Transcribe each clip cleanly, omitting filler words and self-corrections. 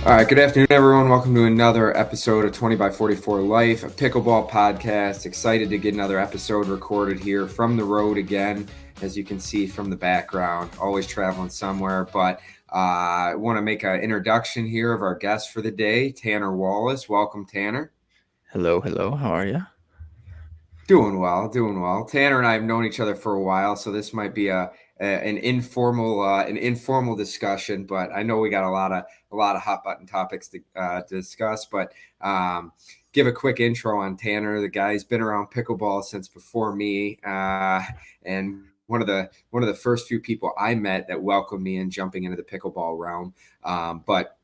All right, good afternoon, everyone. Welcome to another episode of 20 by 44 Life, a pickleball podcast. Excited to get another episode recorded here from the road again, as you can see from the background, always traveling somewhere. But I want to make an introduction here of our guest for the day, Tanner Wallace. Welcome, Tanner. Hello. How are you? Doing well. Tanner and I have known each other for a while, so this might be an informal discussion. But I know we got a lot of hot button topics to discuss. But give a quick intro on Tanner. The guy's been around pickleball since before me, and one of the first few people I met that welcomed me in jumping into the pickleball realm. But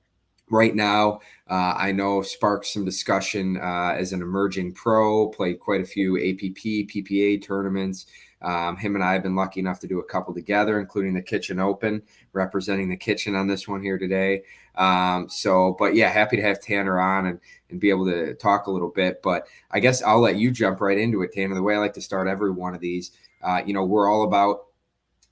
right now, I know sparked some discussion as an emerging pro, played quite a few APP, PPA tournaments. Him and I have been lucky enough to do a couple together, including the Kitchen Open, representing the kitchen on this one here today. But yeah, happy to have Tanner on and be able to talk a little bit. But I guess I'll let you jump right into it, Tanner. The way I like to start every one of these, we're all about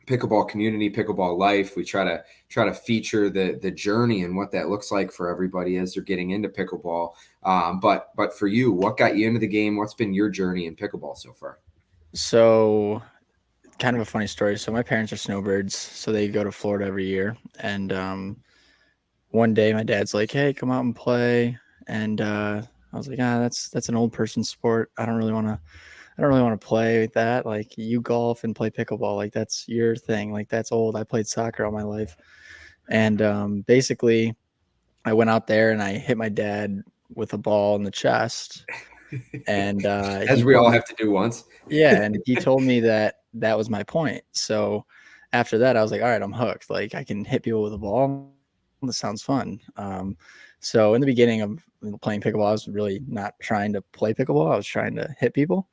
pickleball community, pickleball life. We try to feature the journey and what that looks like for everybody as they're getting into pickleball. But for you, what got you into the game? What's been your journey in pickleball so far? So, kind of a funny story. So, my parents are snowbirds, so they go to Florida every year. And one day, my dad's like, "Hey, come out and play." And I was like, that's an old person sport. I don't really want to play with that. Like, you golf and play pickleball. Like, that's your thing. Like, that's old. I played soccer all my life. And basically, I went out there and I hit my dad with a ball in the chest. And As we all have to do once. yeah, and he told me that was my point. So after that, I was like, all right, I'm hooked. Like, I can hit people with a ball. This sounds fun. So in the beginning of playing pickleball, I was really not trying to play pickleball. I was trying to hit people,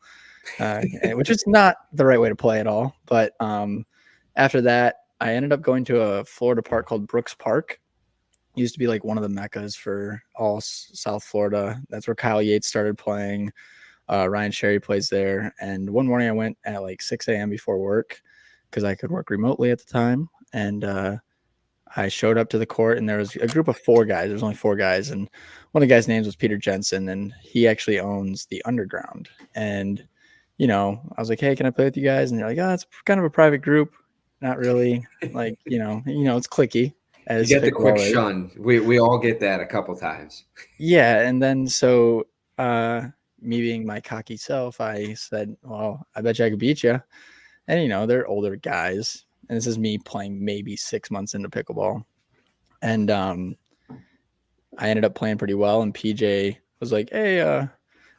which is not the right way to play at all. But after that, I ended up going to a Florida park called Brooks Park. It used to be like one of the meccas for all South Florida. That's where Kyle Yates started playing. Ryan Sherry plays there. And one morning I went at like 6 a.m. before work because I could work remotely at the time. And I showed up to the court and there was a group of four guys. There was only four guys. And one of the guys' names was Peter Jensen. And he actually owns the Underground. And, I was like, hey, can I play with you guys? And they're like, oh, it's kind of a private group. Not really. Like, it's cliquey. You get the quick shun. We all get that a couple times. Yeah. And then so me being my cocky self, I said, well, I bet you I could beat you. And, they're older guys. And this is me playing maybe 6 months into pickleball. And I ended up playing pretty well. And PJ was like, hey,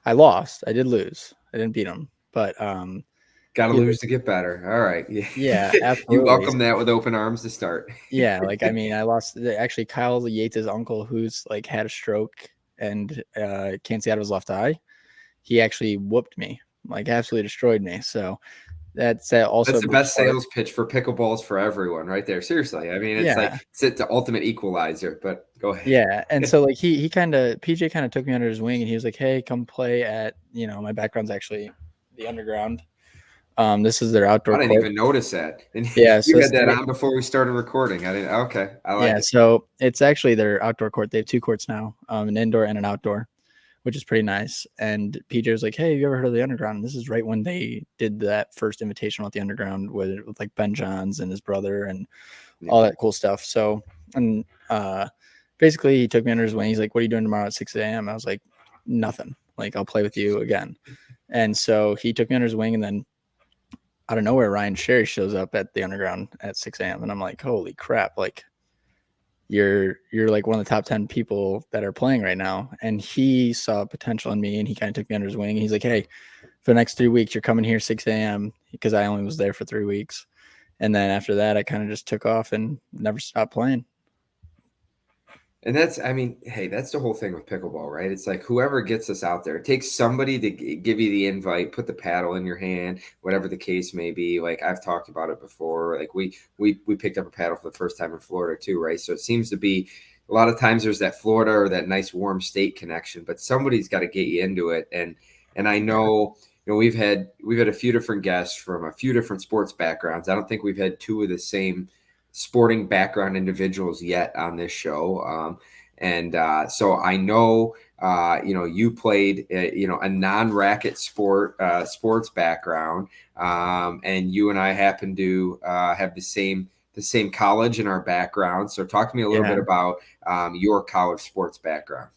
I lost. I did lose. I didn't beat him. But got to lose to get better. All right. Yeah, absolutely. You welcome that with open arms to start. Yeah. Like, I mean, I lost. Actually, Kyle Yates' uncle, who's like had a stroke and can't see out of his left eye, he actually whooped me, like absolutely destroyed me. So that's also the best sales pitch for pickleballs for everyone right there. Seriously. I mean, it's the ultimate equalizer, but go ahead. Yeah. And so like PJ kind of took me under his wing and he was like, hey, come play at, my background's actually the Underground. This is their outdoor I didn't court. even notice that. Yeah. You had that on before we started recording. I didn't. Okay. I like it. So it's actually their outdoor court. They have two courts now, an indoor and an outdoor, which is pretty nice. And PJ was like, hey, have you ever heard of the Underground? And this is right when they did that first invitational at the Underground with like Ben Johns and his brother and all that cool stuff. So, and basically he took me under his wing. He's like, what are you doing tomorrow at 6 a.m.? I was like, nothing. Like, I'll play with you again. And so he took me under his wing, and then out of nowhere, Ryan Sherry shows up at the Underground at 6 a.m. And I'm like, holy crap. Like, you're like one of the top 10 people that are playing right now. And he saw potential in me and he kind of took me under his wing. And he's like, hey, for the next 3 weeks, you're coming here 6 a.m. because I only was there for 3 weeks. And then after that, I kind of just took off and never stopped playing. And that's the whole thing with pickleball, right? It's like whoever gets us out there, it takes somebody to give you the invite, put the paddle in your hand, whatever the case may be. Like I've talked about it before. Like we picked up a paddle for the first time in Florida too, right? So it seems to be a lot of times there's that Florida or that nice warm state connection, but somebody's got to get you into it. And I know, we've had a few different guests from a few different sports backgrounds. I don't think we've had two of the same sporting background individuals yet on this show. And so I know, you played, a non-racket sports background, and you and I happen to have the same college in our background. So talk to me a little bit Yeah. about your college sports background.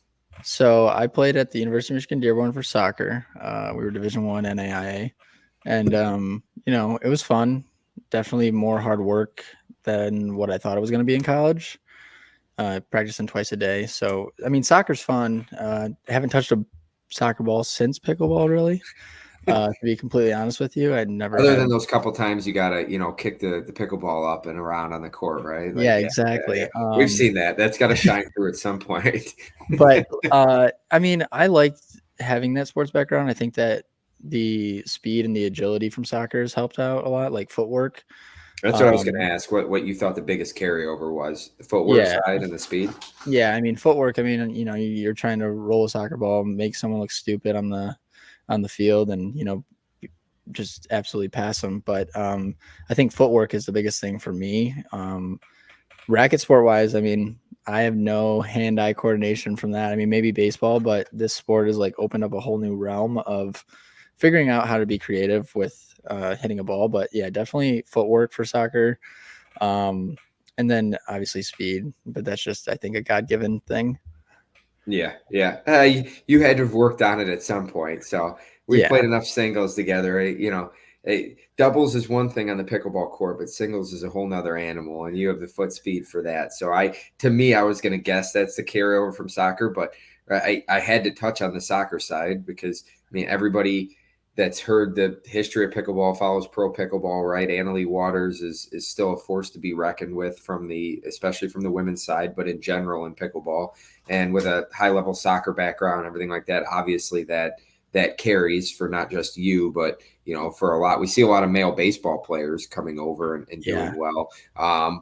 So I played at the University of Michigan-Dearborn for soccer. We were Division I NAIA, and it was fun. Definitely more hard work than what I thought it was going to be in college. Practicing twice a day. So I mean, soccer's fun. I haven't touched a soccer ball since pickleball, really. To be completely honest with you, I'd never Other had. than those couple times you gotta, kick the pickleball up and around on the court, right? Like, Yeah, yeah. exactly. We've seen that. That's got to shine through at some point. But I mean, I liked having that sports background. I think that the speed and the agility from soccer has helped out a lot, like footwork. That's what I was going to Um, ask. What you thought the biggest carryover was, the footwork yeah, side and the speed. yeah. I mean, footwork. I mean, you're trying to roll a soccer ball, make someone look stupid on the field, and just absolutely pass them. But I think footwork is the biggest thing for me. Racket sport wise, I mean, I have no hand-eye coordination from that. I mean, maybe baseball, but this sport has like opened up a whole new realm of figuring out how to be creative with hitting a ball. But yeah, definitely footwork for soccer, um, and then obviously speed. But that's just, I think, a God-given thing. Yeah, yeah. You had to have worked on it at some point. So we've Yeah, played enough singles together. Doubles is one thing on the pickleball court, but singles is a whole nother animal, and you have the foot speed for that. So to me, I was going to guess that's the carryover from soccer, but I had to touch on the soccer side because I mean everybody that's heard the history of pickleball follows pro pickleball, right? Annalie Waters is still a force to be reckoned with especially from the women's side, but in general in pickleball, and with a high level soccer background, everything like that. Obviously, that carries for not just you, but for a lot. We see a lot of male baseball players coming over and yeah, doing well.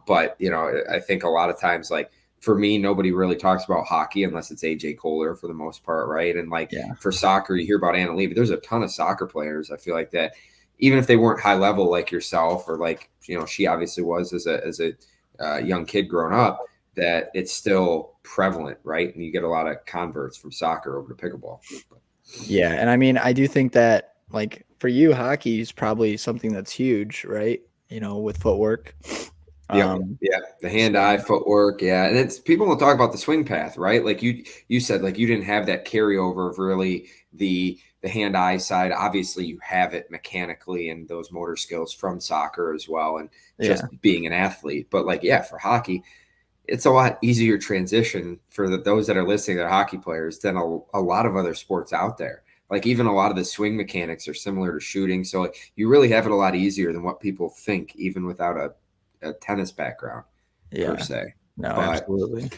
But I think a lot of times, like for me, nobody really talks about hockey unless it's AJ Kohler for the most part, right? And like yeah, for soccer, you hear about Anna Lee, but there's a ton of soccer players. I feel like that, even if they weren't high level like yourself, or like she obviously was as a young kid growing up, that it's still prevalent, right? And you get a lot of converts from soccer over to pickleball. yeah. And I mean, I do think that like for you, hockey is probably something that's huge, right? With footwork. Yep. Um, Yeah. The hand-eye so footwork. Yeah. And it's people don't talk about the swing path, right? Like you said, like you didn't have that carryover of really the hand-eye side. Obviously you have it mechanically and those motor skills from soccer as well, and yeah, just being an athlete. But like, yeah, for hockey, it's a lot easier transition for those that are listening that are hockey players than a lot of other sports out there. Like even a lot of the swing mechanics are similar to shooting. So like, you really have it a lot easier than what people think, even without a tennis background per yeah. se. No, But absolutely.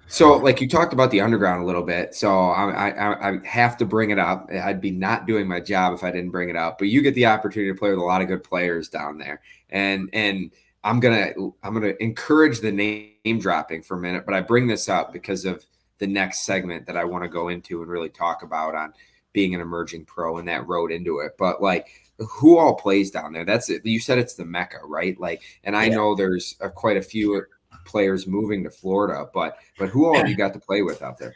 so like you talked about the underground a little bit. So I have to bring it up. I'd be not doing my job if I didn't bring it up. But you get the opportunity to play with a lot of good players down there. And I'm gonna encourage the name dropping for a minute, but I bring this up because of the next segment that I want to go into and really talk about on being an emerging pro and that road into it. But like who all plays down there? That's it. You said it's the Mecca, right? Like, and I Yeah. know there's quite a few players moving to Florida, but who all have you got to play with out there?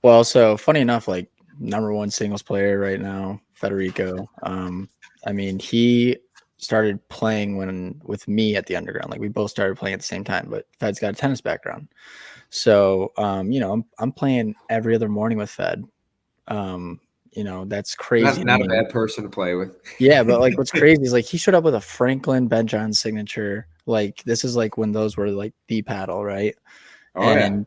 Well, so funny enough, like number one singles player right now, Federico. I mean, he started playing with me at the underground. Like we both started playing at the same time, but Fed's got a tennis background. So I'm playing every other morning with Fed. That's crazy to Not a me. bad person to play with. Yeah, but like what's crazy is like he showed up with a Franklin Ben John signature. Like this is like when those were like the paddle, right? Oh yeah. And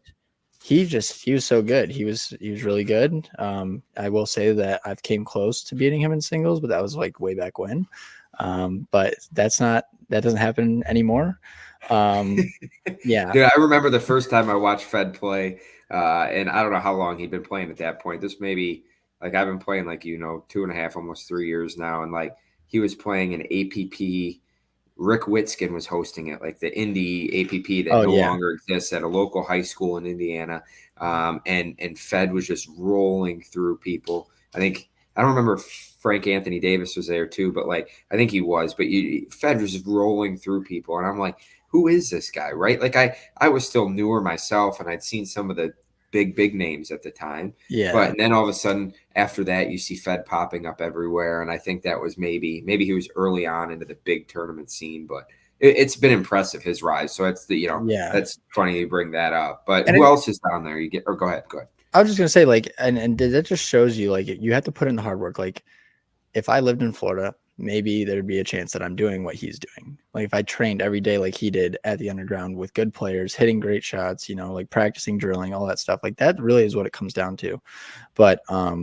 he was so good. He was really good. I will say that I've came close to beating him in singles, but that was like way back when. But that doesn't happen anymore. Yeah. Dude, I remember the first time I watched Fed play, and I don't know how long he'd been playing at that point. This maybe like I've been playing like 2.5, almost 3 years now, and like he was playing an APP. Rick Witzkin was hosting it, like the Indie APP that Oh no yeah. longer exists at a local high school in Indiana, and Fed was just rolling through people. I think I don't remember if Frank Anthony Davis was there too, but like I think he was. But Fed was just rolling through people, and I'm like, who is this guy, right? Like I was still newer myself, and I'd seen some of the big names at the time. But Yeah. and then all of a sudden after that, you see Fed popping up everywhere, and I think that was maybe he was early on into the big tournament scene, but it's been impressive his rise. So it's Yeah. that's funny you bring that up. But And who else is down there? You get or go ahead, go ahead. I was just gonna say, like, and that just shows you, like, you have to put in the hard work. Like, if I lived in Florida, maybe there'd be a chance that I'm doing what he's doing. Like, if I trained every day like he did at the underground with good players, hitting great shots, like practicing drilling, all that stuff. Like, that really is what it comes down to. But I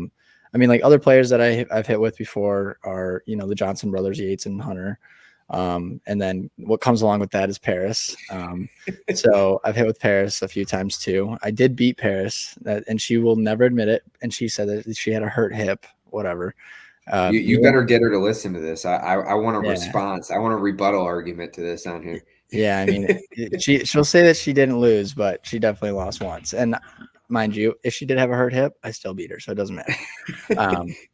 mean, like, other players that I've hit with before are, the Johnson brothers, Yates and Hunter. And then what comes along with that is Paris. So I've hit with Paris a few times too. I did beat Paris, and she will never admit it. And she said that she had a hurt hip, whatever. You better get her to listen to this. I want a Yeah, response. I want a rebuttal argument to this on here. yeah. I mean, she'll say that she didn't lose, but she definitely lost once. And mind you, if she did have a hurt hip, I still beat her, so it doesn't matter.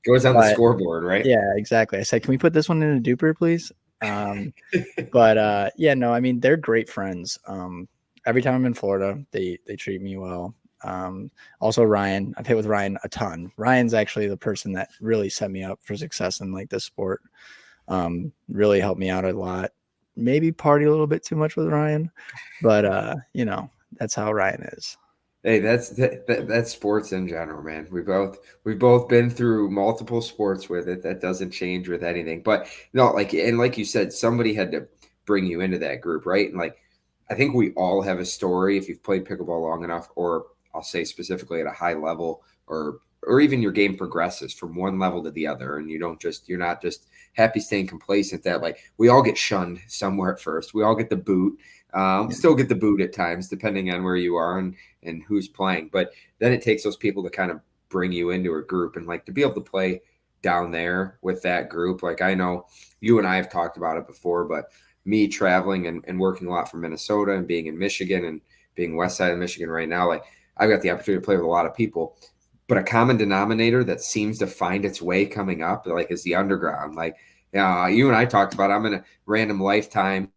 Goes on the But scoreboard, right? yeah, exactly. I said, can we put this one in a duper, please? But yeah, no, I mean, they're great friends. Every time I'm in Florida, they treat me well. Also Ryan, I've hit with Ryan a ton. Ryan's actually the person that really set me up for success in like this sport. Really helped me out a lot. Maybe party a little bit too much with Ryan, but that's how Ryan is. Hey, that's sports in general, man. We've both been through multiple sports with it. That doesn't change with anything. But no, like you said, somebody had to bring you into that group, right? And like I think we all have a story if you've played pickleball long enough, or I'll say specifically at a high level, or even your game progresses from one level to the other, and you're not just happy staying complacent. That like we all get shunned somewhere at first. We all get the boot. Yeah. Still get the boot at times, depending on where you are and who's playing. But then it takes those people to kind of bring you into a group and like to be able to play down there with that group. Like I know you and I have talked about it before, but me traveling and working a lot from Minnesota and being in Michigan and being west side of Michigan right now, like I've got the opportunity to play with a lot of people. But a common denominator that seems to find its way coming up, like, is the underground. Like, you and I talked about, I'm in a random lifetime,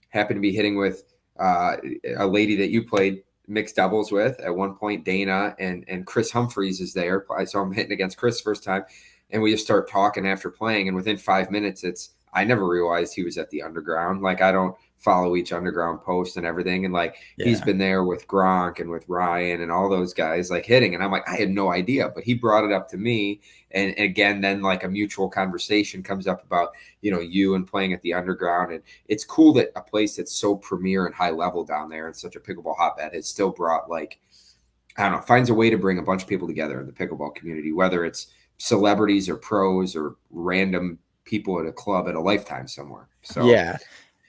happen to be hitting with a lady that you played mixed doubles with at one point, Dana, and Chris Humphreys is there. So I'm hitting against Chris first time, and we just start talking after playing, and within 5 minutes, I never realized he was at the underground. Like I don't follow each underground post and everything, and like he's Yeah. been there with Gronk and with Ryan and all those guys like hitting, and I'm like I had no idea, but he brought it up to me, and again then like a mutual conversation comes up about you and playing at the underground, and it's cool that a place that's so premier and high level down there and such a pickleball hotbed has still brought like I don't know, finds a way to bring a bunch of people together in the pickleball community, whether it's celebrities or pros or random people at a club at a lifetime somewhere. So Yeah.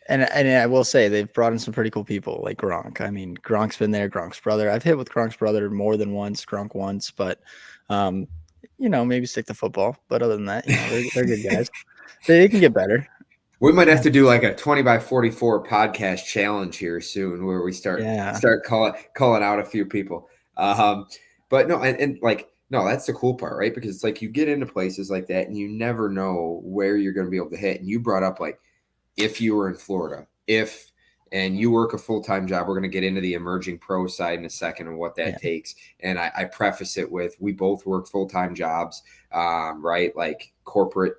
And I will say they've brought in some pretty cool people like Gronk. I mean, Gronk's been there, Gronk's brother. I've hit with Gronk's brother more than once, Gronk once, but um, maybe stick to football. But other than that, they're good guys. They can get better. we might have to do like a 20 by 44 podcast challenge here soon where we Yeah. start calling out a few people. Um, but no, and like no, that's the cool part, right? Because it's like you get into places like that and you never know where you're going to be able to hit. And you brought up like if you were in Florida, if and you work a full-time job, we're going to get into the emerging pro side in a second and what that Yeah. takes. And I preface it with we both work full-time jobs, right? Like corporate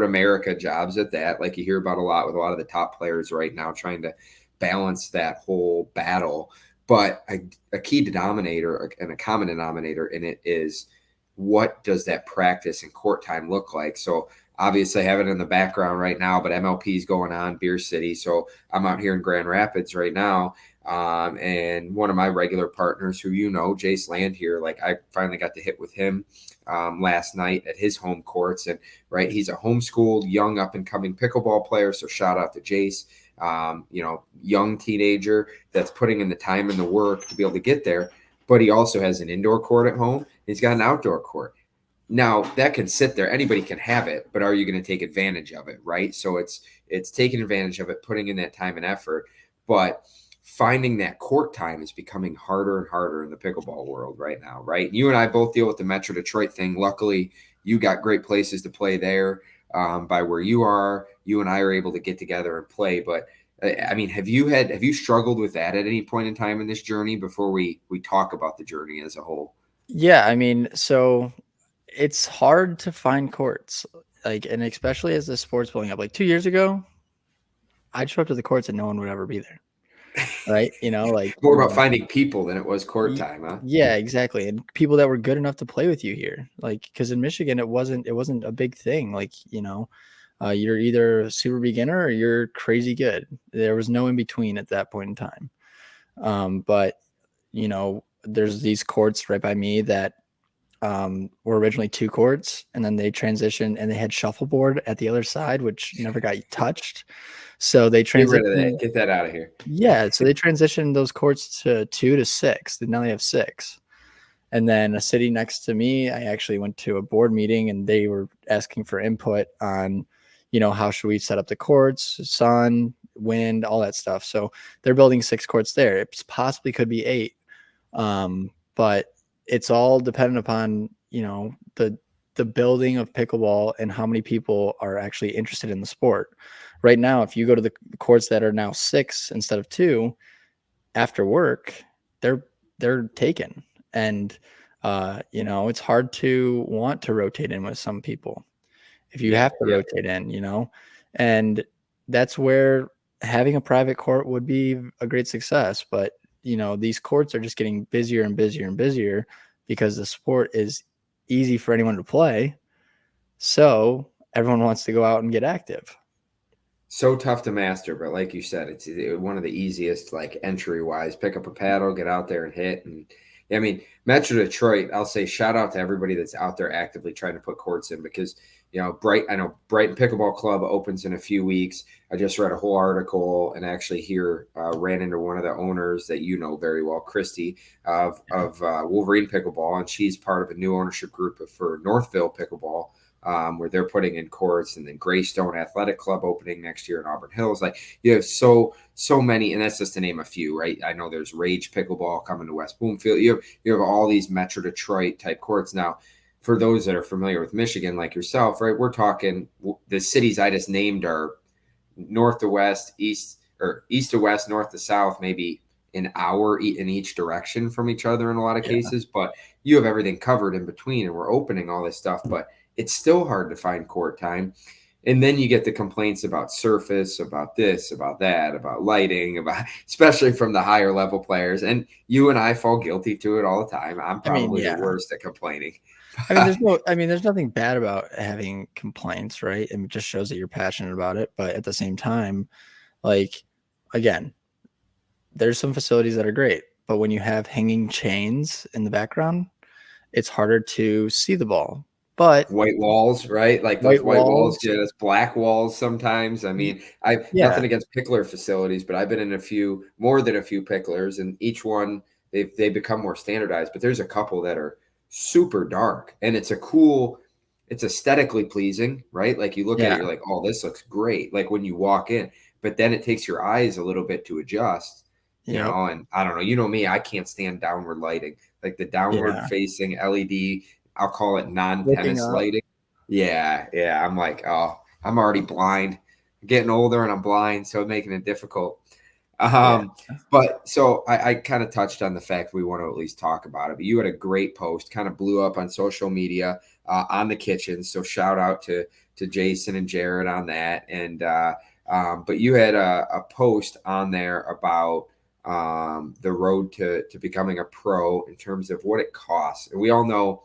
America jobs at that. Like you hear about a lot with a lot of the top players right now trying to balance that whole battle. But a key denominator and a common denominator in it is what does that practice and court time look like? So obviously I have it in the background right now, but MLP is going on Beer City. So I'm out here in Grand Rapids right now. And one of my regular partners who, Jace Land here, like I finally got to hit with him last night at his home courts. And right, he's a homeschooled, young up and coming pickleball player. So shout out to Jace, young teenager that's putting in the time and the work to be able to get there. But he also has an indoor court at home. He's got an outdoor court. Now that can sit there. Anybody can have it, but are you going to take advantage of it? Right. So it's taking advantage of it, putting in that time and effort, but finding that court time is becoming harder and harder in the pickleball world right now. Right. You and I both deal with the Metro Detroit thing. Luckily, you got great places to play there by where you are. You and I are able to get together and play. But I mean, have you struggled with that at any point in time in this journey before we talk about the journey as a whole? Yeah, I mean, so it's hard to find courts, like, and especially as the sport's blowing up. Like 2 years ago, I'd show up to the courts and no one would ever be there, right? Like More about finding people than it was court y- time, huh? yeah, exactly, and people that were good enough to play with you here, like because in Michigan it wasn't a big thing. Like you're either a super beginner or you're crazy good. There was no in between at that point in time. But there's these courts right by me that were originally 2 courts, and then they transitioned and they had shuffleboard at the other side, which never got touched. So they Get rid of that. transitioned. Get that out of here. Yeah, so they transitioned those courts to 2 to 6. And now they have 6. And then a city next to me, I actually went to a board meeting and they were asking for input on, how should we set up the courts, sun, wind, all that stuff. So they're building 6 courts there. It possibly could be 8. But it's all dependent upon, the building of pickleball and how many people are actually interested in the sport. Right now, if you go to the courts that are now 6 instead of 2 after work, they're taken. And it's hard to want to rotate in with some people if you Yeah, have to yeah. rotate in. And that's where having a private court would be a great success. But these courts are just getting busier and busier and busier because the sport is easy for anyone to play. So everyone wants to go out and get active. So tough to master, but like you said, it's one of the easiest, like entry wise. Pick up a paddle, get out there and hit. And I mean, Metro Detroit, I'll say shout out to everybody that's out there actively trying to put courts in because I know Brighton Pickleball Club opens in a few weeks. I just read a whole article and actually ran into one of the owners that you know very well, Christy of Wolverine Pickleball, and she's part of a new ownership group for Northville Pickleball. Where they're putting in courts, and then Greystone Athletic Club opening next year in Auburn Hills. Like you have so many, and that's just to name a few, right? I know there's Rage Pickleball coming to West Bloomfield. You have all these Metro Detroit type courts now. For those that are familiar with Michigan, like yourself, right? We're talking the cities I just named are north to west, east to west, north to south, maybe an hour in each direction from each other in a lot of Yeah. cases. But you have everything covered in between, and we're opening all this stuff, but it's still hard to find court time. And then you get the complaints about surface, about this, about that, about lighting, about especially from the higher level players. And you and I fall guilty to it all the time. I'm probably the Yeah. worst at complaining. There's nothing bad about having complaints, right? It just shows that you're passionate about it. But at the same time, like, again, there's some facilities that are great, but when you have hanging chains in the background, it's harder to see the ball. But White walls, right? Like those white white walls walls, get us black walls sometimes. I mean, I've yeah, nothing against pickler facilities, but I've been in more than a few picklers, and each one they become more standardized. But there's a couple that are super dark, and it's aesthetically pleasing, right? Like you look at it, yeah, you're like, oh, this looks great. Like when you walk in, but then it takes your eyes a little bit to adjust, yep, and I don't know, me, I can't stand downward lighting, like the downward yeah. facing LED. I'll call it Looking non-tennis up, lighting. Yeah, yeah. I'm like, oh, I'm already blind. I'm getting older and I'm blind, so making it difficult. yeah, But so I kind of touched on the fact we want to at least talk about it. But you had a great post, kind of blew up on social media on the kitchen. So shout out to Jason and Jared on that. And but you had a post on there about the road to becoming a pro in terms of what it costs. And we all know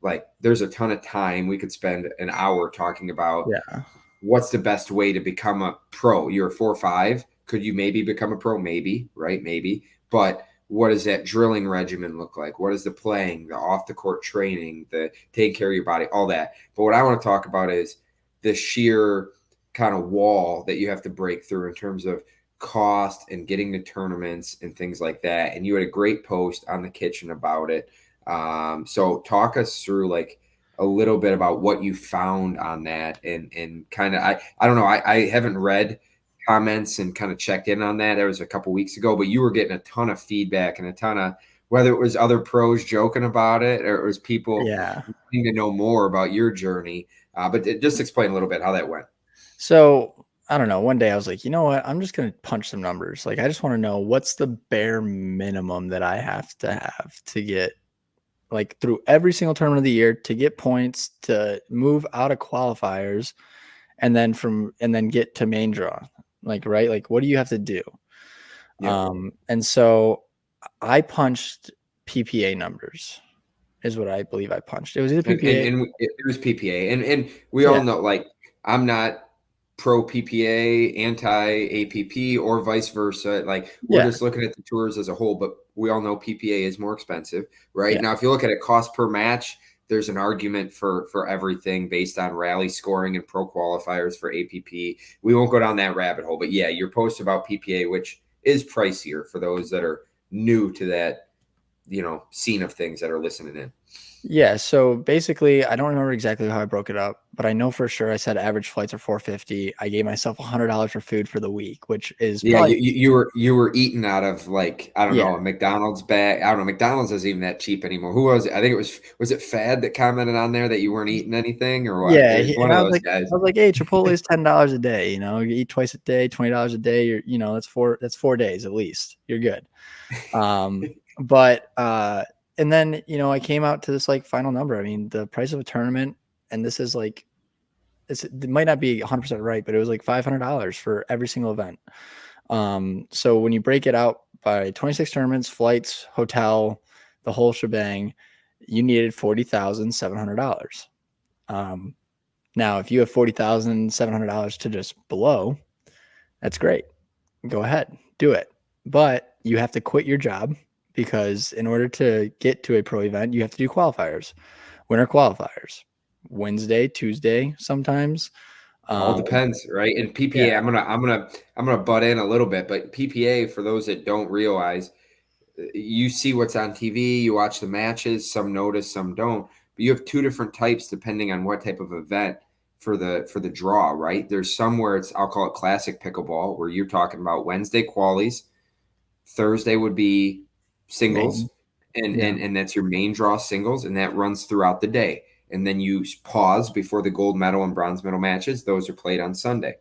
like there's a ton of time we could spend an hour talking about yeah, what's the best way to become a pro. You're a 4-5, could you maybe become a pro? Maybe, right? Maybe. But what does that drilling regimen look like? What is the playing, the off the court training, the taking care of your body, all that? But what I want to talk about is the sheer kind of wall that you have to break through in terms of cost and getting to tournaments and things like that. And you had a great post on the kitchen about it. So talk us through like a little bit about what you found on that and kind of I don't know, I haven't read comments and kind of checked in on that. That was a couple weeks ago, but you were getting a ton of feedback and a ton of whether it was other pros joking about it or it was people Yeah. wanting to know more about your journey. But just explain a little bit how that went. So I don't know. One day I was like, you know what? I'm just gonna punch some numbers. Like, I just want to know what's the bare minimum that I have to get like through every single tournament of the year to get points to move out of qualifiers and then get to main draw. Like, right? Like, what do you have to do? Yeah. And so I punched PPA numbers is what I believe I punched. It was either PPA. And it was PPA, and we all Yeah. know, like, I'm not pro PPA, anti APP, or vice versa. Like, we're Yeah. just looking at the tours as a whole, but we all know PPA is more expensive, right? Yeah. Now, if you look at it cost per match, there's an argument for everything based on rally scoring and pro qualifiers for APP. We won't go down that rabbit hole, but yeah, your post about PPA, which is pricier for those that are new to that, scene of things that are listening in. Yeah, so basically, I don't remember exactly how I broke it up, but I know for sure I said average flights are 450. I gave myself $100 for food for the week, which is Yeah, probably you were eating out of, like, I don't yeah, know, a McDonald's bag. I don't know, McDonald's isn't even that cheap anymore. Who was it? I think was it Fad that commented on there that you weren't eating anything or what? yeah. It was one And of those guys. I was like, hey, Chipotle is $10 a day. You know, you eat twice a day, $20 a day. That's 4 days at least. You're good. But and then I came out to this like final number. I mean, the price of a tournament, and this is like it might not be 100% right, but it was like $500 for every single event. So when you break it out by 26 tournaments, flights, hotel, the whole shebang, you needed $40,700. Now, if you have $40,700 to just blow, that's great. Go ahead, do it. But you have to quit your job because in order to get to a pro event, you have to do qualifiers, winter qualifiers, Wednesday, Tuesday, sometimes. All Um, depends, right? And yeah, PPA, I'm gonna butt in a little bit, but PPA, for those that don't realize, you see what's on TV, you watch the matches, some notice, some don't. But you have two different types depending on what type of event for the draw, right? There's some where it's, I'll call it classic pickleball, where you're talking about Wednesday qualies, Thursday would be singles, main, and yeah, and that's your main draw singles, and that runs throughout the day. And then you pause before the gold medal and bronze medal matches. Those are played on Sunday.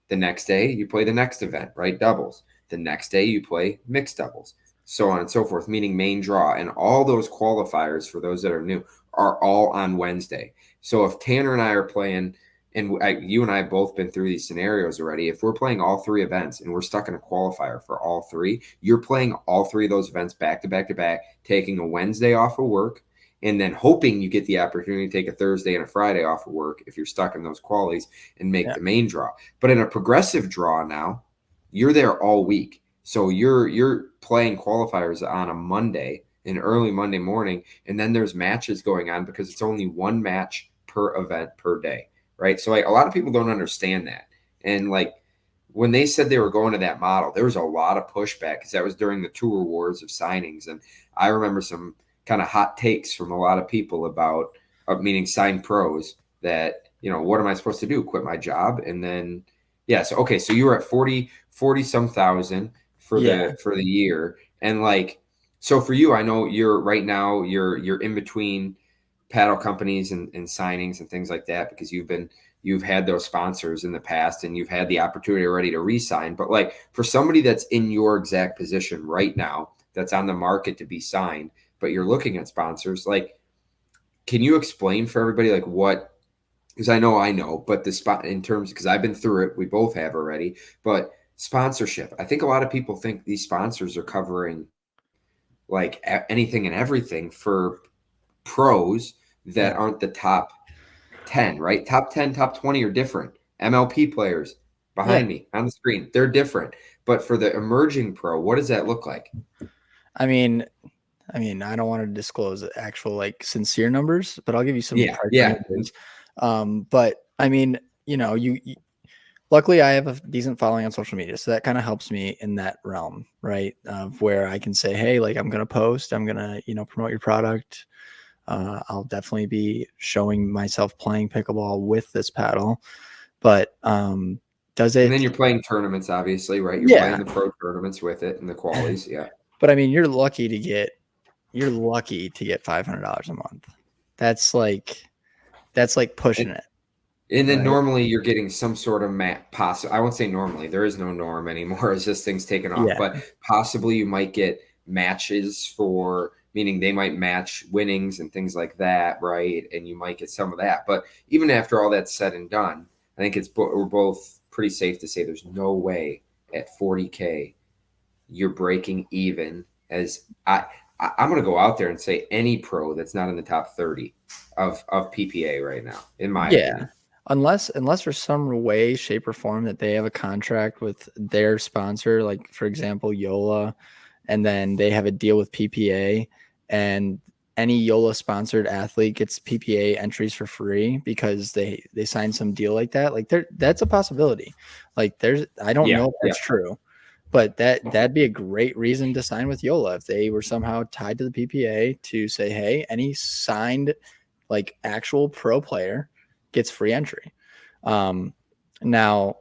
The next day, you play the next event, right? Doubles. The next day, you play mixed doubles, so on and so forth, meaning main draw. And all those qualifiers, for those that are new, are all on Wednesday. So if Tanner and I are playing, and you and I have both been through these scenarios already, if we're playing all three events and we're stuck in a qualifier for all three, you're playing all three of those events back to back to back, taking a Wednesday off of work, and then hoping you get the opportunity to take a Thursday and a Friday off of work if you're stuck in those qualies and make yeah, the main draw. But in a progressive draw now, you're there all week. So you're playing qualifiers on a Monday, an early Monday morning, and then there's matches going on because it's only one match per event per day, right? So, like, a lot of people don't understand that. And, like, when they said they were going to that model, there was a lot of pushback because that was during the tour wars of signings. And I remember some kind of hot takes from a lot of people about, meaning signed pros, that, what am I supposed to do? Quit my job? And then, yeah. So, okay. So you were at 40 some thousand for yeah, the year. And, like, so for you, I know you're right now, you're in between paddle companies and signings and things like that, because you've had those sponsors in the past and you've had the opportunity already to re-sign. But, like, for somebody that's in your exact position right now, that's on the market to be signed, but you're looking at sponsors, like, can you explain for everybody, like, what, because I know, but the spot in terms, because I've been through it, we both have already, but sponsorship, I think a lot of people think these sponsors are covering, like, anything and everything for pros that yeah, aren't the top 10, right? Top 10, top 20 are different. MLP players yeah. behind me on the screen, they're different. But for the emerging pro, what does that look like? I mean, I don't want to disclose actual like sincere numbers, but I'll give you some Yeah, yeah. percentages. But I mean, you luckily I have a decent following on social media, so that kind of helps me in that realm, right? Of where I can say, hey, like I'm gonna post, I'm gonna promote your product. I'll definitely be showing myself playing pickleball with this paddle, but does And then it? you're playing tournaments, obviously, right? You're Yeah, playing the pro tournaments with it and the qualies. Yeah. but I mean, you're lucky to get. you're lucky to get $500 a month. That's like pushing it. And then Right. normally you're getting some sort of I won't say normally. There is no norm anymore. It's just things taken off. Yeah. But possibly you might get matches for, meaning they might match winnings and things like that, right? And you might get some of that. But even after all that's said and done, I think we're both pretty safe to say there's no way at 40K you're breaking even. I'm going to go out there and say any pro that's not in the top 30 of PPA right now, in my opinion. Unless for some way, shape, or form that they have a contract with their sponsor, like for example, Yola, and then they have a deal with PPA, and any Yola sponsored athlete gets PPA entries for free because they signed some deal like that. Like that's a possibility. Like I don't know if that's true, but that'd be a great reason to sign with Yola if they were somehow tied to the PPA to say, hey, any signed like actual pro player gets free entry. Now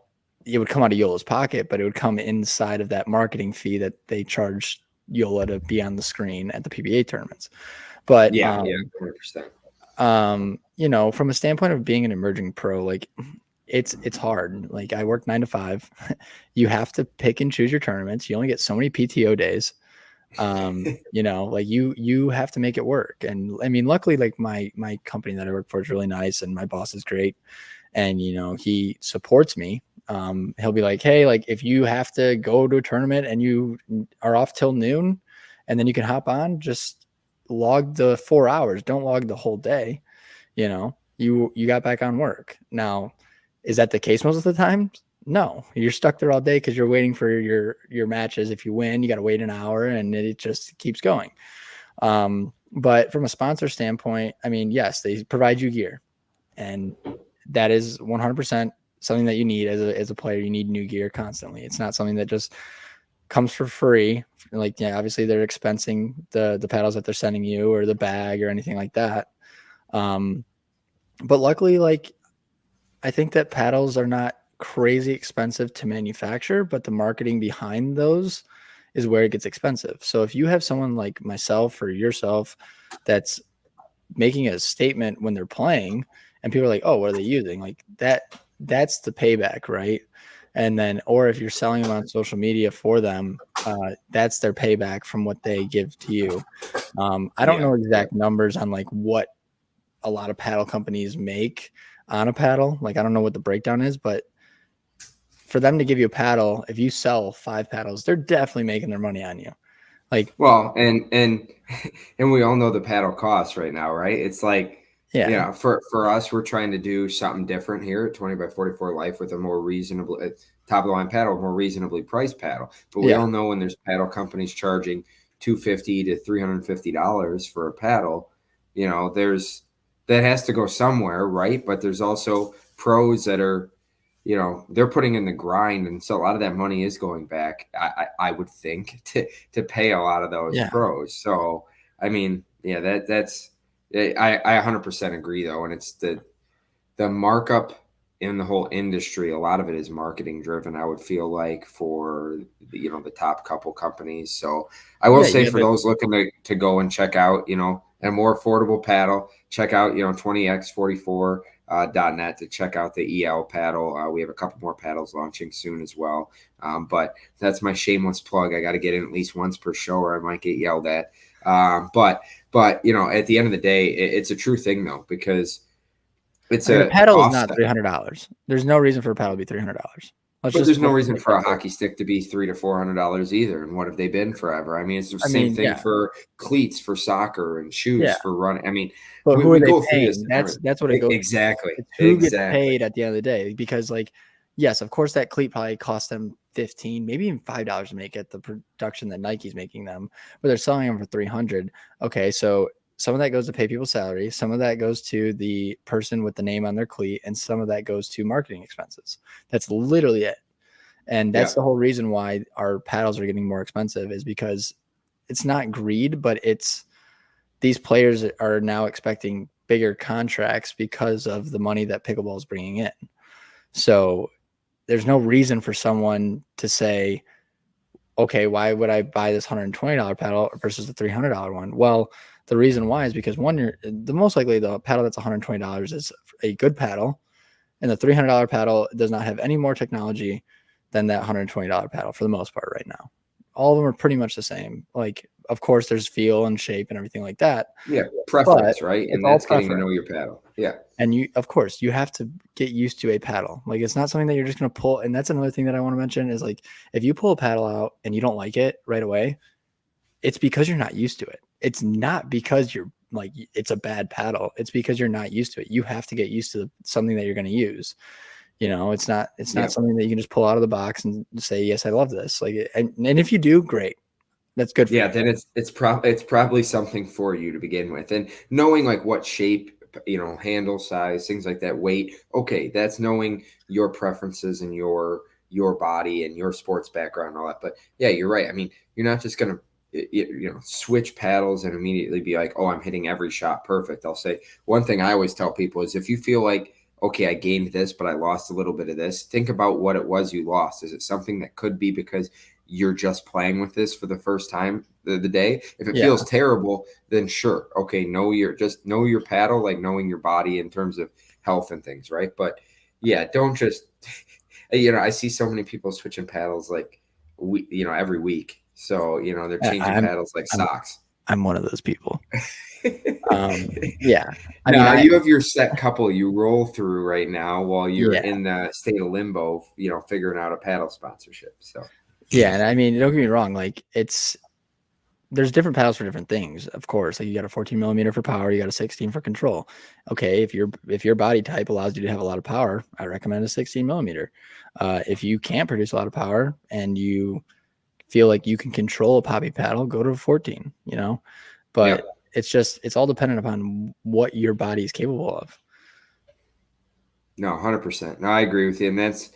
it would come out of Yola's pocket, but it would come inside of that marketing fee that they charge Yola to be on the screen at the PPA tournaments. But 100%. You know, from a standpoint of being an emerging pro, like it's hard. Like I work 9 to 5. You have to pick and choose your tournaments. You only get so many PTO days. You know, like you have to make it work. And I mean, luckily, like my company that I work for is really nice and my boss is great. And, you know, he supports me. He'll be like, hey, like if you have to go to a tournament and you are off till noon and then you can hop on, just log the 4 hours. Don't log the whole day. You know, you got back on work. Now, is that the case most of the time? No, you're stuck there all day because you're waiting for your matches. If you win, you got to wait an hour and it just keeps going. But from a sponsor standpoint, I mean, yes, they provide you gear, and that is 100% something that you need as a player. You need new gear constantly. It's not something that just comes for free. Like, yeah, obviously they're expensing the paddles that they're sending you or the bag or anything like that. But luckily, like, I think that paddles are not crazy expensive to manufacture, but the marketing behind those is where it gets expensive. So if you have someone like myself or yourself that's making a statement when they're playing and people are like, oh, what are they using? Like that's the payback, right? And then, or if you're selling them on social media for them, that's their payback from what they give to you. I don't know exact numbers on like what a lot of paddle companies make on a paddle. Like, I don't know what the breakdown is, but for them to give you a paddle, if you sell 5 paddles, they're definitely making their money on you. Like, well, and we all know the paddle costs right now, right? It's like, yeah, for us, we're trying to do something different here at 20 by 44 Life with a more reasonable top of the line paddle, more reasonably priced paddle. But we all know when there's paddle companies charging $250 to $350 for a paddle, you know, that has to go somewhere, right? But there's also pros that are, you know, they're putting in the grind, and so a lot of that money is going back, I would think, to pay a lot of those pros. So I mean, yeah, that's I 100% agree though, and it's the markup in the whole industry. A lot of it is marketing driven, I would feel like, for the top couple companies. So I will say, for those looking to go and check out, a more affordable paddle, check out 20x44 .net to check out the EL paddle. We have a couple more paddles launching soon as well. But that's my shameless plug. I got to get in at least once per show or I might get yelled at. But at the end of the day, it's a true thing though, because a paddle is not $300. There's no reason for a paddle to be $300. But there's no reason for a hockey stick to be $300 to $400 either. And what have they been forever? I mean, it's the same thing for cleats for soccer and shoes for running. I mean, but who are they paying? That's what it goes. Exactly. It's who gets paid at the end of the day? Because, like, yes, of course, that cleat probably cost them $15, maybe even $5 to make at the production that Nike's making them, but they're selling them for $300. Okay, so some of that goes to pay people's salary, some of that goes to the person with the name on their cleat, and some of that goes to marketing expenses. That's literally it. And that's the whole reason why our paddles are getting more expensive, is because it's not greed, but it's these players are now expecting bigger contracts because of the money that pickleball is bringing in. So there's no reason for someone to say, okay, why would I buy this $120 paddle versus the $300 one? Well, the reason why is because one, the most likely the paddle that's $120 is a good paddle, and the $300 paddle does not have any more technology than that $120 paddle for the most part right now. All of them are pretty much the same. Like, of course, there's feel and shape and everything like that, Yeah, but preference, right? it's And all that's getting to preference. know your paddle. Yeah. And you, of course, you have to get used to a paddle. Like, it's not something that you're just going to pull. And that's another thing that I want to mention is, like, if you pull a paddle out and you don't like it right away, it's because you're not used to it. It's not because you're like, it's a bad paddle. It's because you're not used to it. You have to get used to something that you're going to use. It's not Yeah. something that you can just pull out of the box and say, yes, I love this. Like, and if you do, great. That's good for Yeah, you. then it's probably something for you to begin with. And knowing like what shape, handle size, things like that, weight. Okay, that's knowing your preferences and your body and your sports background and all that. But yeah, you're right. I mean, you're not just gonna switch paddles and immediately be like, oh, I'm hitting every shot perfect. I'll say one thing I always tell people is if you feel like, okay, I gained this, but I lost a little bit of this, think about what it was you lost. Is it something that could be because you're just playing with this for the first time the day? If it Yeah. feels terrible, then sure, okay, know your paddle, like knowing your body in terms of health and things, right? But yeah, don't just I see so many people switching paddles like every week. So they're changing I'm, paddles like I'm, socks. I'm one of those people. Yeah. I mean, Now you have your set couple you roll through right now while you're yeah. in the state of limbo, figuring out a paddle sponsorship. So Yeah. And I mean, don't get me wrong. Like, there's different paddles for different things, of course. Like, you got a 14 millimeter for power, you got a 16 for control. Okay, if your body type allows you to have a lot of power, I recommend a 16 millimeter. If you can't produce a lot of power and you feel like you can control a poppy paddle, go to a 14. But yep. it's all dependent upon what your body is capable of. No, 100%. No, I agree with you. And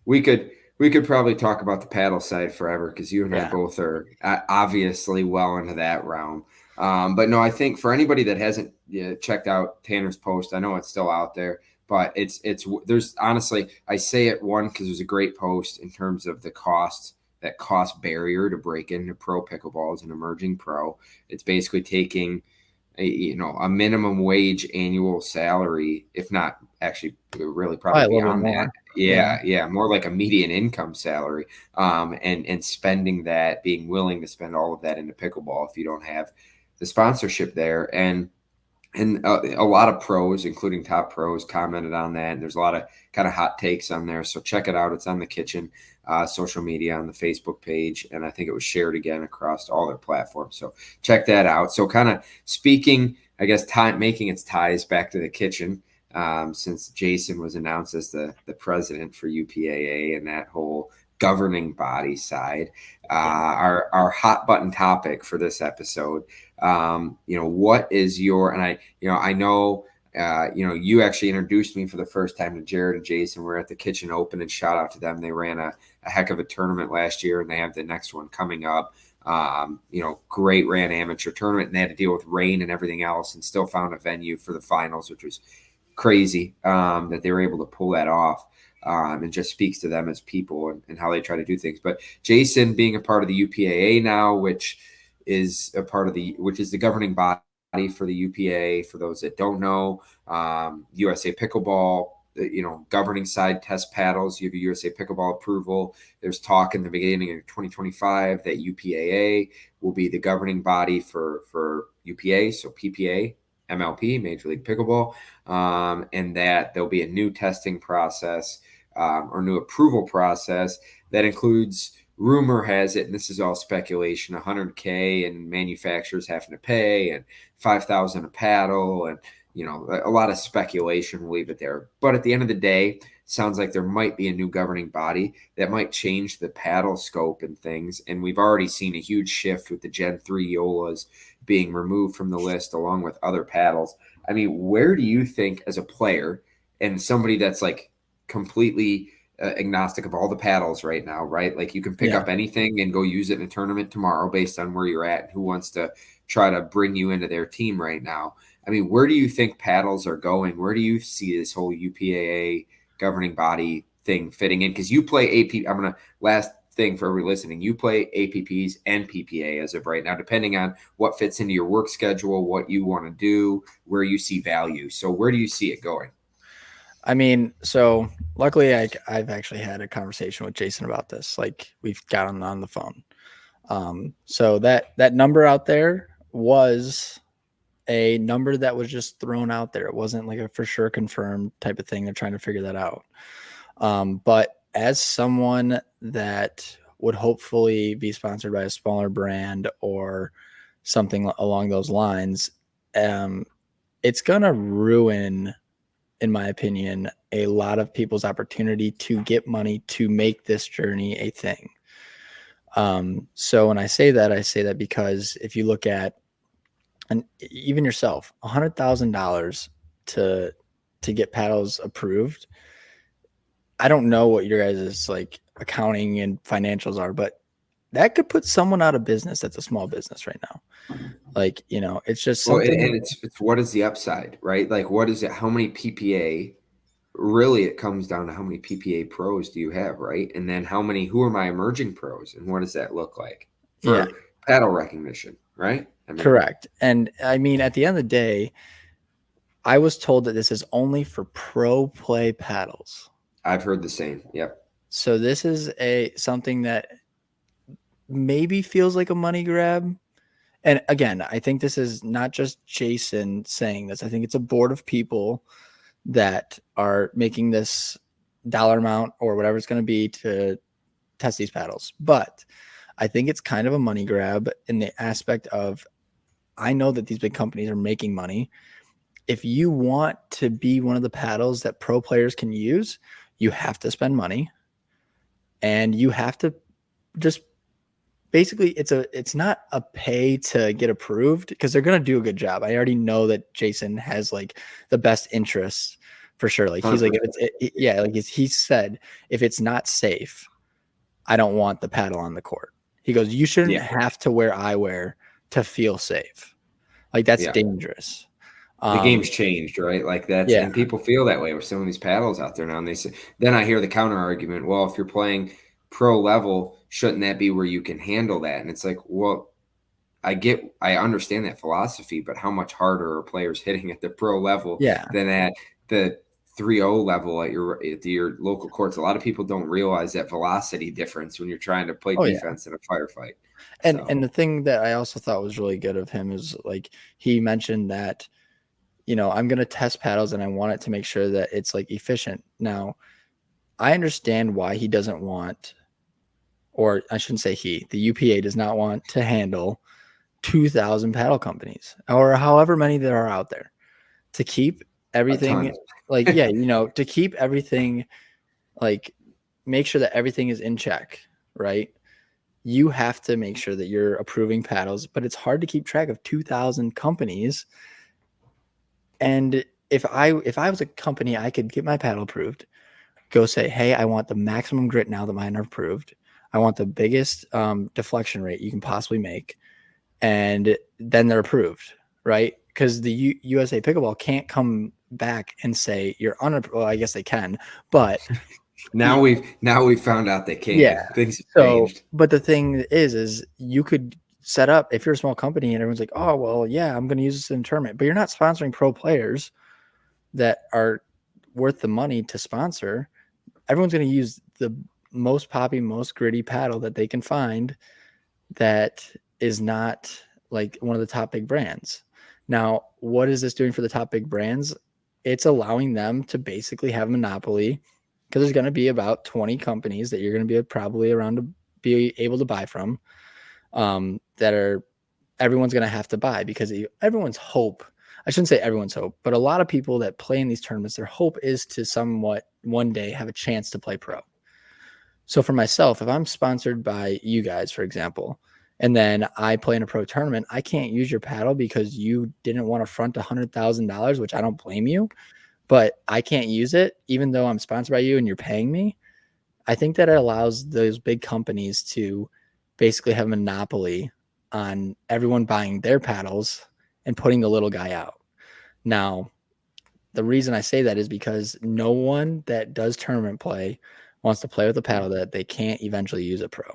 we could we could probably talk about the paddle side forever because you and I Yeah. both are obviously well into that realm. But no, I think for anybody that hasn't checked out Tanner's post, I know it's still out there, but there's honestly, I say it one because there's a great post in terms of that cost barrier to break into pro pickleball as an emerging pro. It's basically taking a minimum wage annual salary, if not actually really probably Probably a little bit beyond that. more. Yeah. Yeah, more like a median income salary. And spending that, being willing to spend all of that into pickleball if you don't have the sponsorship there. And a lot of pros, including top pros, commented on that. And there's a lot of kind of hot takes on there. So check it out. It's on the Kitchen social media on the Facebook page. And I think it was shared again across all their platforms. So check that out. So kind of speaking, I guess, making its ties back to the Kitchen, since Jason was announced as the president for UPAA and that whole governing body side. Our hot button topic for this episode, what is I know, you actually introduced me for the first time to Jared and Jason. We're at the Kitchen Open, and shout out to them. They ran a heck of a tournament last year, and they have the next one coming up. Great ran amateur tournament, and they had to deal with rain and everything else, and still found a venue for the finals, which was crazy that they were able to pull that off. And just speaks to them as people and how they try to do things. But Jason being a part of the UPAA now, which is the governing body for the UPAA. For those that don't know, USA Pickleball, governing side test paddles. You have a USA Pickleball approval. There's talk in the beginning of 2025 that UPAA will be the governing body for UPA, so PPA, MLP, Major League Pickleball, and that there'll be a new testing process or new approval process that includes, rumor has it, and this is all speculation, $100K and manufacturers having to pay and $5,000 a paddle, and a lot of speculation. We'll leave it there. But at the end of the day, sounds like there might be a new governing body that might change the paddle scope and things. And we've already seen a huge shift with the Gen 3 Yolas being removed from the list along with other paddles. I mean, where do you think, as a player and somebody that's like completely agnostic of all the paddles right now, right? Like you can pick up anything and go use it in a tournament tomorrow based on where you're at and who wants to try to bring you into their team right now. I mean, where do you think paddles are going? Where do you see this whole UPAA governing body thing fitting in? Because you play AP. I'm going to thing for everybody listening. You play APPs and PPA as of right now, depending on what fits into your work schedule, what you want to do, where you see value. So where do you see it going? I mean, so luckily I've actually had a conversation with Jason about this. Like we've gotten on the phone. So that number out there was a number that was just thrown out there. It wasn't like a for sure confirmed type of thing. They're trying to figure that out. But as someone that would hopefully be sponsored by a smaller brand or something along those lines, it's going to ruin, in my opinion, a lot of people's opportunity to get money to make this journey a thing. So when I say that because if you look at, and even yourself, $100,000 to get paddles approved. I don't know what your guys' like accounting and financials are, but that could put someone out of business that's a small business right now. Like, you know, it's just something. Well, and it's what is the upside, right? Like, what is it? How many PPA? Really, it comes down to how many PPA pros do you have, right? And then who are my emerging pros, and what does that look like Yeah, for paddle recognition, right? I mean, correct. And I mean, at the end of the day, I was told that this is only for pro play paddles. I've heard the same. Yep. So this is something that maybe feels like a money grab. And again, I think this is not just Jason saying this. I think it's a board of people that are making this dollar amount or whatever it's going to be to test these paddles. But I think it's kind of a money grab in the aspect of, I know that these big companies are making money. If you want to be one of the paddles that pro players can use, you have to spend money, and you have to just basically, it's not a pay to get approved, because they're going to do a good job. I already know that Jason has like the best interests for sure. Like he's like, he said, if it's not safe, I don't want the paddle on the court. He goes, you shouldn't have to wear eyewear to feel safe. Like that's dangerous. The game's changed, right? Like and people feel that way with some of these paddles out there now. And they say, then I hear the counter argument, well, if you're playing pro level, shouldn't that be where you can handle that? And it's like, well, I understand that philosophy, but how much harder are players hitting at the pro level than at the 3-0 level at your local courts? A lot of people don't realize that velocity difference when you're trying to play defense in a firefight. And the thing that I also thought was really good of him is like he mentioned that, you know, I'm going to test paddles and I want it to make sure that it's like efficient. Now, I understand why he doesn't want, or I shouldn't say the UPA does not want to handle 2,000 paddle companies or however many there are out there to keep everything like, to keep everything, like make sure that everything is in check, right? You have to make sure that you're approving paddles, but it's hard to keep track of 2,000 companies. And if I was a company, I could get my paddle approved, go say, hey, I want the maximum grit now that mine are approved. I want the biggest deflection rate you can possibly make. And then they're approved, right? Because the USA Pickleball can't come back and say you're unapproved. Well, I guess they can, but now we've found out they can. Yeah. Things have changed. But the thing is you could set up, if you're a small company and everyone's like, oh, well, yeah, I'm going to use this in a tournament, but you're not sponsoring pro players that are worth the money to sponsor. Everyone's going to use the most poppy, most gritty paddle that they can find that is not like one of the top big brands. Now, what is this doing for the top big brands? It's allowing them to basically have a monopoly, because there's going to be about 20 companies that you're going to be probably around to be able to buy from, everyone's going to have to buy, because everyone's hope, I shouldn't say everyone's hope, but a lot of people that play in these tournaments, their hope is to somewhat one day have a chance to play pro. So for myself, if I'm sponsored by you guys, for example, and then I play in a pro tournament, I can't use your paddle because you didn't want to front $100,000, which I don't blame you, but I can't use it even though I'm sponsored by you and you're paying me. I think that it allows those big companies to basically have a monopoly on everyone buying their paddles and putting the little guy out. Now, the reason I say that is because no one that does tournament play wants to play with a paddle that they can't eventually use a pro.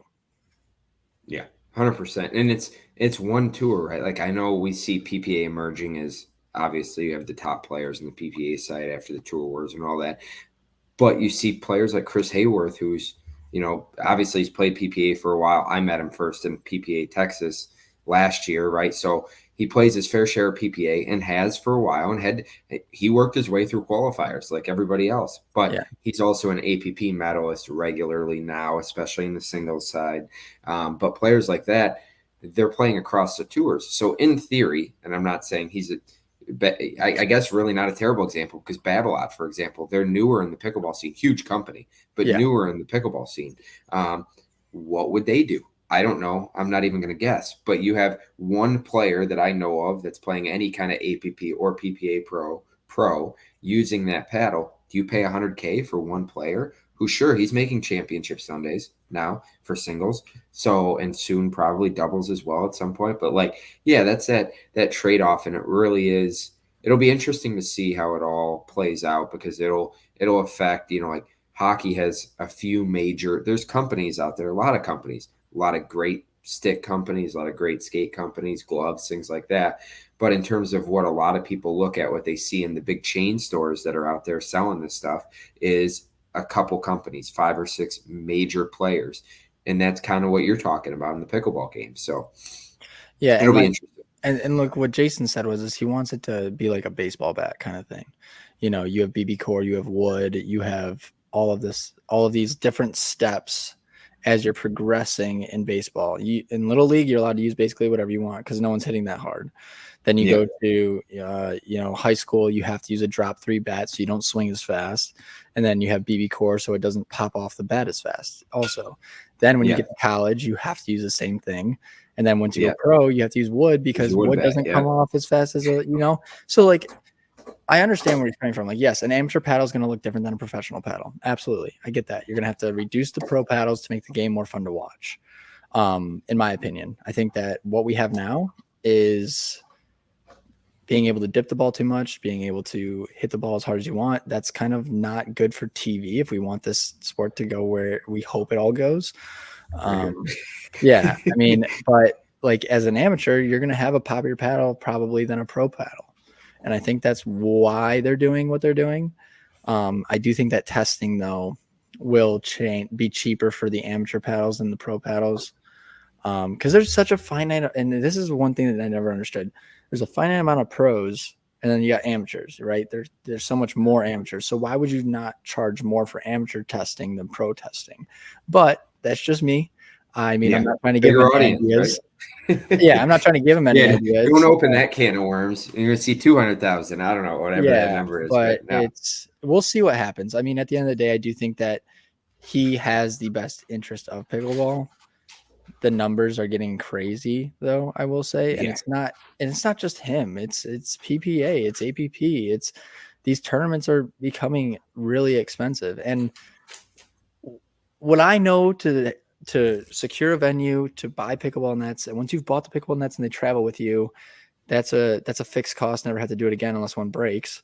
Yeah, 100%. And it's one tour, right? Like I know we see PPA emerging as obviously you have the top players in the PPA side after the tour wars and all that. But you see players like Chris Hayworth, who's, obviously he's played PPA for a while. I met him first in PPA Texas last year, right? So he plays his fair share of PPA and has for a while, and he worked his way through qualifiers like everybody else. But Yeah. he's also an APP medalist regularly now, especially in the singles side. But players like that, they're playing across the tours. So in theory, and I'm not saying I guess really not a terrible example, because Babolat, for example, they're newer in the pickleball scene, huge company, but Yeah. newer in the pickleball scene. What would they do? I don't know. I'm not even going to guess. But you have one player that I know of that's playing any kind of APP or PPA pro using that paddle. Do you pay 100K for one player who, sure, he's making championship Sundays now for singles, so, and soon probably doubles as well at some point. But like, yeah, that's that trade-off, and it really is. It'll be interesting to see how it all plays out, because it'll affect, like hockey has a few major, there's companies out there, a lot of companies, a lot of great stick companies, a lot of great skate companies, gloves, things like that. But in terms of what a lot of people look at, what they see in the big chain stores that are out there selling this stuff, is a couple companies, 5 or 6 major players. And that's kind of what you're talking about in the pickleball game. So Yeah. it'll be interesting. And look, what Jason said was he wants it to be like a baseball bat kind of thing. You have BB core, you have wood, you have all of these different steps as you're progressing in baseball. In little league, you're allowed to use basically whatever you want because no one's hitting that hard. Then you go to high school, you have to use a drop 3 bat so you don't swing as fast, and then you have BB core so it doesn't pop off the bat as fast. Also, then when you get to college, you have to use the same thing. And then once you go pro, you have to use wood because wood doesn't come off as fast as So like, I understand where you're coming from. Like, yes, an amateur paddle is going to look different than a professional paddle. Absolutely. I get that. You're going to have to reduce the pro paddles to make the game more fun to watch. In my opinion, I think that what we have now is being able to dip the ball too much, being able to hit the ball as hard as you want. That's kind of not good for TV if we want this sport to go where we hope it all goes. Yeah, I mean, but like as an amateur, you're going to have a poppier paddle probably than a pro paddle. And I think that's why they're doing what they're doing. I do think that testing, though, will be cheaper for the amateur paddles than the pro paddles. Because there's such a finite, and this is one thing that I never understood. There's a finite amount of pros, and then you got amateurs, right? There's so much more amateurs. So why would you not charge more for amateur testing than pro testing? But that's just me. I mean, I'm not trying to give them any ideas. Right? Yeah, I'm not trying to give them any ideas. Don't open that can of worms. You're going to see 200,000. I don't know, whatever that number is. But we'll see what happens. I mean, at the end of the day, I do think that he has the best interest of pickleball. The numbers are getting crazy, though, I will say. And it's not just him. It's PPA, it's APP. These tournaments are becoming really expensive. And what I know to secure a venue, to buy pickleball nets, and once you've bought the pickleball nets and they travel with you, that's a fixed cost. Never have to do it again unless one breaks.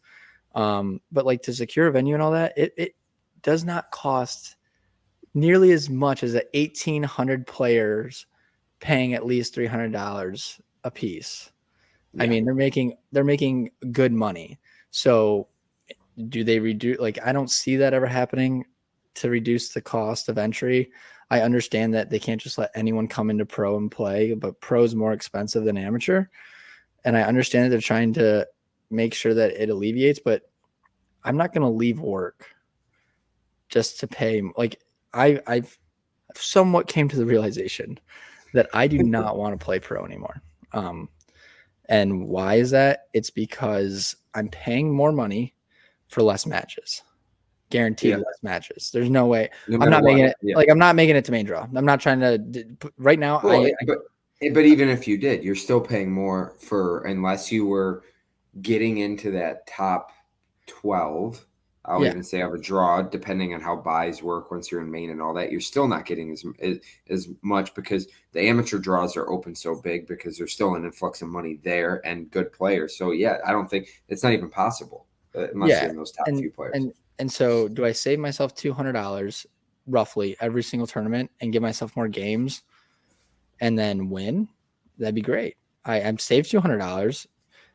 But like to secure a venue and all that, it does not cost nearly as much as 1,800 players paying at least $300 a piece. Yeah. I mean, they're making good money. So do they reduce? Like, I don't see that ever happening to reduce the cost of entry. I understand that they can't just let anyone come into pro and play, but pro is more expensive than amateur. And I understand that they're trying to make sure that it alleviates, but I'm not going to leave work just to pay. Like, I've somewhat came to the realization that I do not want to play pro anymore. And why is that? It's because I'm paying more money for less matches, guaranteed less matches. There's no way. I'm not making it like I'm not making it to main draw. I'm not trying to right now. But even if you did, you're still paying more unless you were getting into that top 12. I'll even say of a draw, depending on how buys work once you're in main and all that, you're still not getting as much because the amateur draws are open so big because there's still an influx of money there and good players. So I don't think it's not even possible unless you're in those top few players. And so do I save myself $200 roughly every single tournament and give myself more games and then win, that'd be great. I'm saved $200.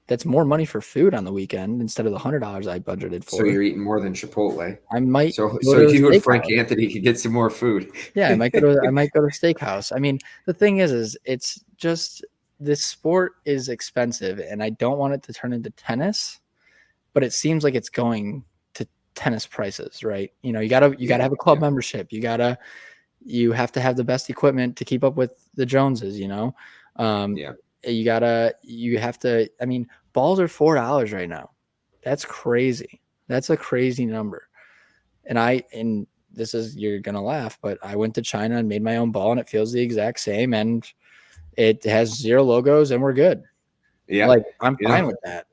That's more money for food on the weekend instead of the $100 I budgeted for. So you're eating more than Chipotle. I might. So you and Frank Anthony could get some more food. Yeah, I might go to steakhouse. I mean, the thing is it's just this sport is expensive, and I don't want it to turn into tennis, but it seems like it's going to tennis prices, right? You know, you gotta have a club membership. You have to have the best equipment to keep up with the Joneses. You know, you have to. I mean, balls are $4 right now. That's crazy. That's a crazy number. And this is, you're going to laugh, but I went to China and made my own ball, and it feels the exact same, and it has 0 logos, and we're good. Yeah. Like, I'm fine with that.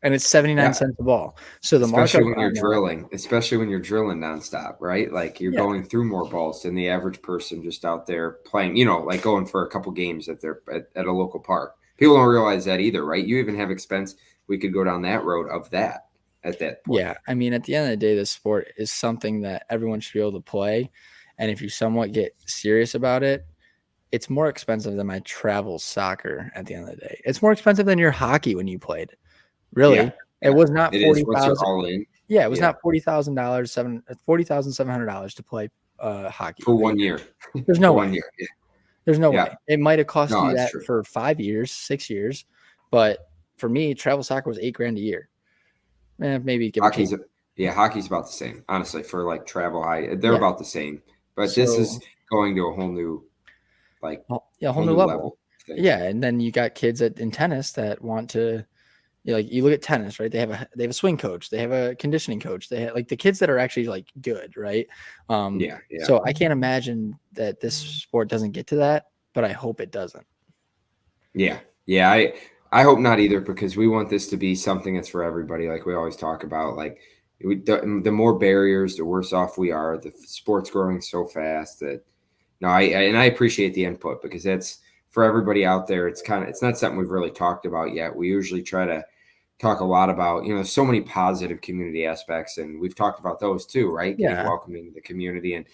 And it's 79 cents a ball. So especially when you're drilling nonstop, right? Like you're going through more balls than the average person just out there playing, you know, like going for a couple games at a local park. People don't realize that either, right? You even have expense. We could go down that road of that at that point. Yeah. I mean, at the end of the day, this sport is something that everyone should be able to play. And if you somewhat get serious about it, it's more expensive than my travel soccer at the end of the day. It's more expensive than your hockey when you played. Really, it was not $40,000. Yeah, it was not $40,700 to play hockey for 1 year. There's no way. 1 year. Yeah. There's no way. It might have cost you that true. for 5 years, 6 years, but for me, travel soccer was $8,000 a year. Maybe give hockey's about the same. Honestly, for like travel high, they're about the same. But this is going to a whole new, like, whole new level. Yeah, and then you got kids in tennis that want to. Like you look at tennis, right? They have a swing coach, they have a conditioning coach, they have like the kids that are actually like good, right? So I can't imagine that this sport doesn't get to that, but I hope it doesn't. Yeah. I hope not either, because we want this to be something that's for everybody. Like we always talk about, like the more barriers, the worse off we are. The sport's growing so fast that I appreciate the input, because that's for everybody out there. It's not something we've really talked about yet. We usually try to talk a lot about, so many positive community aspects, and we've talked about those too, right? Welcoming the community and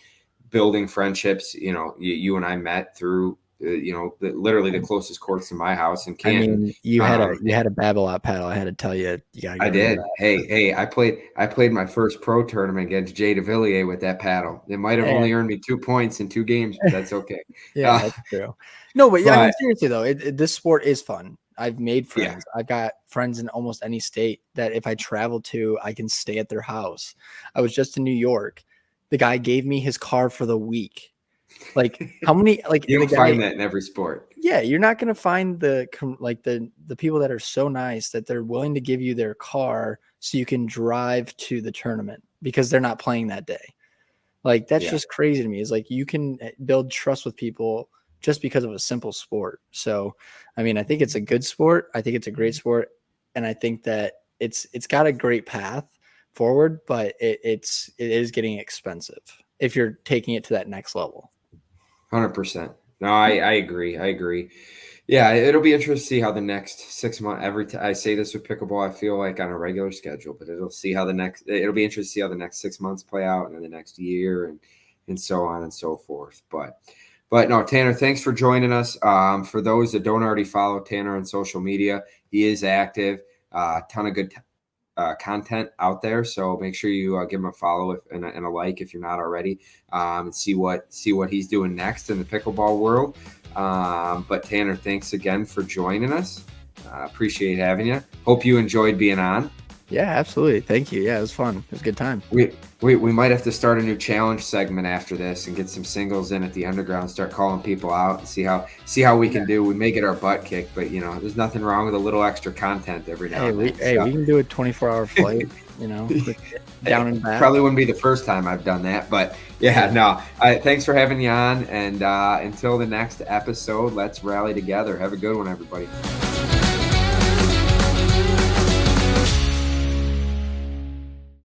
building friendships. You and I met through literally the closest courts to my house in Canton. I mean, you had a Babolat paddle. I had to tell you, I did. Hey, I played my first pro tournament against Jay DeVilliers with that paddle. It might have only earned me 2 points in 2 games, but that's okay. That's true. No, but I mean, seriously though, this sport is fun. I've made friends. I've got friends in almost any state that if I travel to, I can stay at their house. I was just in New York. The guy gave me his car for the week. Like how many, like you don't find that in every sport. Yeah. You're not going to find the people that are so nice that they're willing to give you their car so you can drive to the tournament because they're not playing that day. Like that's just crazy to me. It's like you can build trust with people just because of a simple sport. So, I mean, I think it's a good sport. I think it's a great sport. And I think that it's got a great path forward, but it is getting expensive if you're taking it to that next level. 100%. No, I agree. Yeah, it'll be interesting to see how the next 6 months. I say this with pickleball, I feel like on a regular schedule, but it'll be interesting to see how the next 6 months play out, and then the next year, and so on and so forth. But no, Tanner, thanks for joining us. For those that don't already follow Tanner on social media, he is active. Ton of good content out there, so make sure you give him a follow and a like if you're not already, and see what he's doing next in the pickleball world. But Tanner, thanks again for joining us. Appreciate having you. Hope you enjoyed being on. Yeah, absolutely. Thank you. Yeah, it was fun. It was a good time. We might have to start a new challenge segment after this and get some singles in at the underground, start calling people out and see how we can do. We may get our butt kicked, but there's nothing wrong with a little extra content every now and then. We can do a 24-hour flight, down and back. Probably wouldn't be the first time I've done that, but thanks for having you on, and until the next episode, let's rally together. Have a good one, everybody.